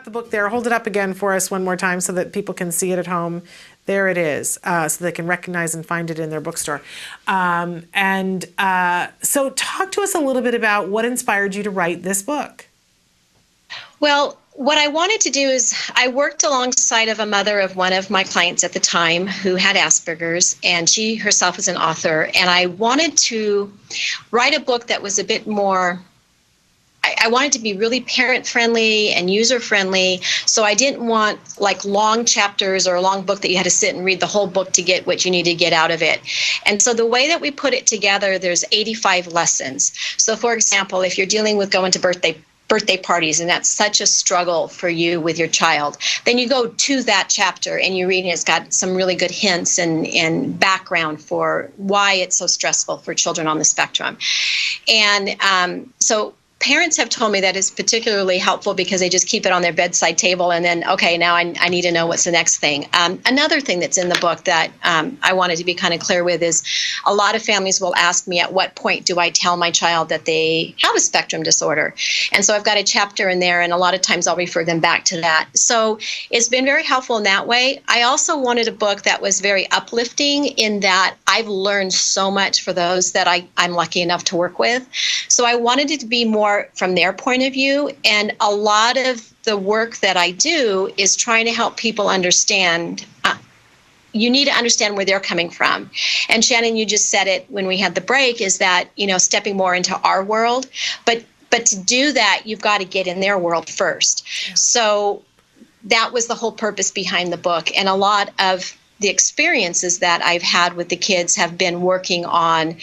got the book there. Hold it up again for us one more time so that people can see it at home. There it is, so they can recognize and find it in their bookstore. So talk to us a little bit about what inspired you to write this book. Well, what I wanted to do is I worked alongside of a mother of one of my clients at the time who had Asperger's, and she herself is an author. And I wanted to write a book that was a bit more, I wanted to be really parent-friendly and user-friendly. So I didn't want like long chapters or a long book that you had to sit and read the whole book to get what you need to get out of it. And so the way that we put it together, there's 85 lessons. So for example, if you're dealing with going to birthday parties, and that's such a struggle for you with your child, then you go to that chapter and you read, and it's got some really good hints and background for why it's so stressful for children on the spectrum. And so parents have told me that is particularly helpful because they just keep it on their bedside table and then, okay, now I need to know what's the next thing. Another thing that's in the book that I wanted to be kind of clear with is a lot of families will ask me, at what point do I tell my child that they have a spectrum disorder? And so I've got a chapter in there, and a lot of times I'll refer them back to that. So it's been very helpful in that way. I also wanted a book that was very uplifting in that I've learned so much for those that I'm lucky enough to work with. So I wanted it to be more from their point of view, and a lot of the work that I do is trying to help people understand. You need to understand where they're coming from. And Shannon, you just said it when we had the break, is that, stepping more into our world, but to do that, you've got to get in their world first. Yeah. So that was the whole purpose behind the book. And a lot of the experiences that I've had with the kids have been working on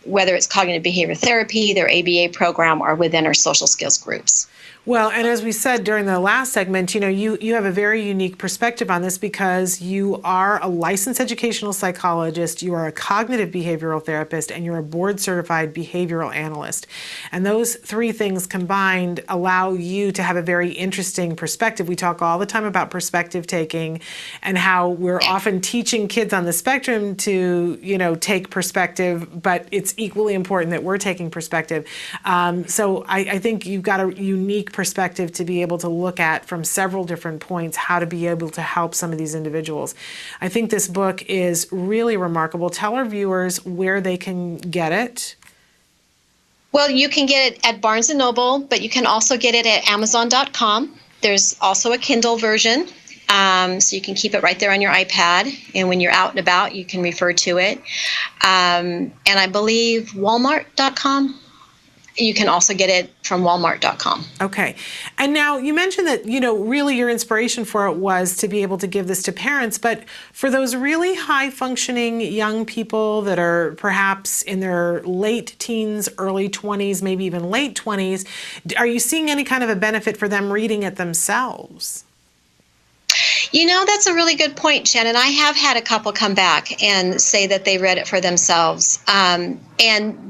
whether it's cognitive behavior therapy, their ABA program, or within our social skills groups. Well, and as we said during the last segment, you have a very unique perspective on this because you are a licensed educational psychologist, you are a cognitive behavioral therapist, and you're a board-certified behavioral analyst. And those three things combined allow you to have a very interesting perspective. We talk all the time about perspective taking and how we're often teaching kids on the spectrum to, take perspective, but it's equally important that we're taking perspective. So I think you've got a unique perspective to be able to look at from several different points how to be able to help some of these individuals. I think this book is really remarkable. Tell our viewers where they can get it. Well, you can get it at Barnes & Noble, but you can also get it at Amazon.com. There's also a Kindle version, so you can keep it right there on your iPad, and when you're out and about, you can refer to it. And I believe Walmart.com. You can also get it from Walmart.com. Okay. And now you mentioned that, really your inspiration for it was to be able to give this to parents, but for those really high-functioning young people that are perhaps in their late teens, early 20s, maybe even late 20s, are you seeing any kind of a benefit for them reading it themselves? That's a really good point, Shannon. I have had a couple come back and say that they read it for themselves, and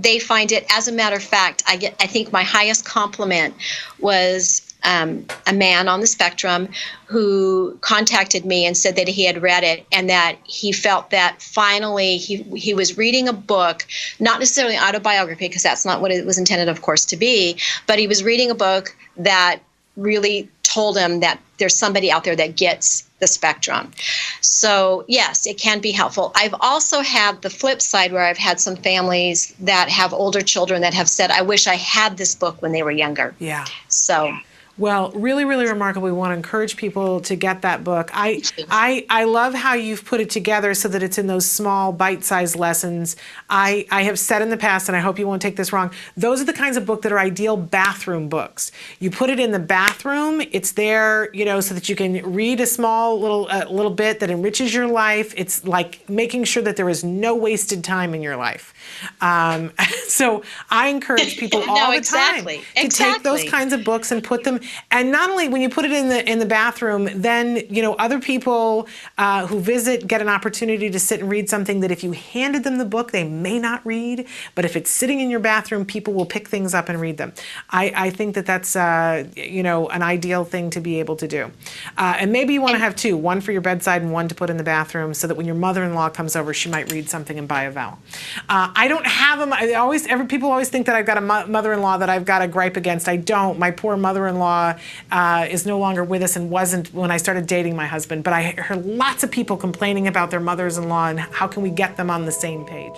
they find it, as a matter of fact, I think my highest compliment was a man on the spectrum who contacted me and said that he had read it and that he felt that finally he was reading a book, not necessarily autobiography, because that's not what it was intended, of course, to be, but he was reading a book that really told him that there's somebody out there that gets the spectrum. So yes, it can be helpful. I've also had the flip side where I've had some families that have older children that have said, I wish I had this book when they were younger. Yeah. So. Well, really, really remarkable. We want to encourage people to get that book. I love how you've put it together so that it's in those small, bite-sized lessons. I have said in the past, and I hope you won't take this wrong, those are the kinds of books that are ideal bathroom books. You put it in the bathroom, it's there, so that you can read a small little bit that enriches your life. It's like making sure that there is no wasted time in your life. So I encourage people all the time to take those kinds of books and put them. And not only when you put it in the bathroom, then other people who visit get an opportunity to sit and read something that if you handed them the book, they may not read. But if it's sitting in your bathroom, people will pick things up and read them. I think that's an ideal thing to be able to do. And maybe you want to have two, one for your bedside and one to put in the bathroom, so that when your mother-in-law comes over, she might read something and buy a vowel. I don't have them. People always think that I've got a mother-in-law that I've got a gripe against. I don't. My poor mother-in-law mother-in-law is no longer with us and wasn't when I started dating my husband, but I heard lots of people complaining about their mothers-in-law and how can we get them on the same page.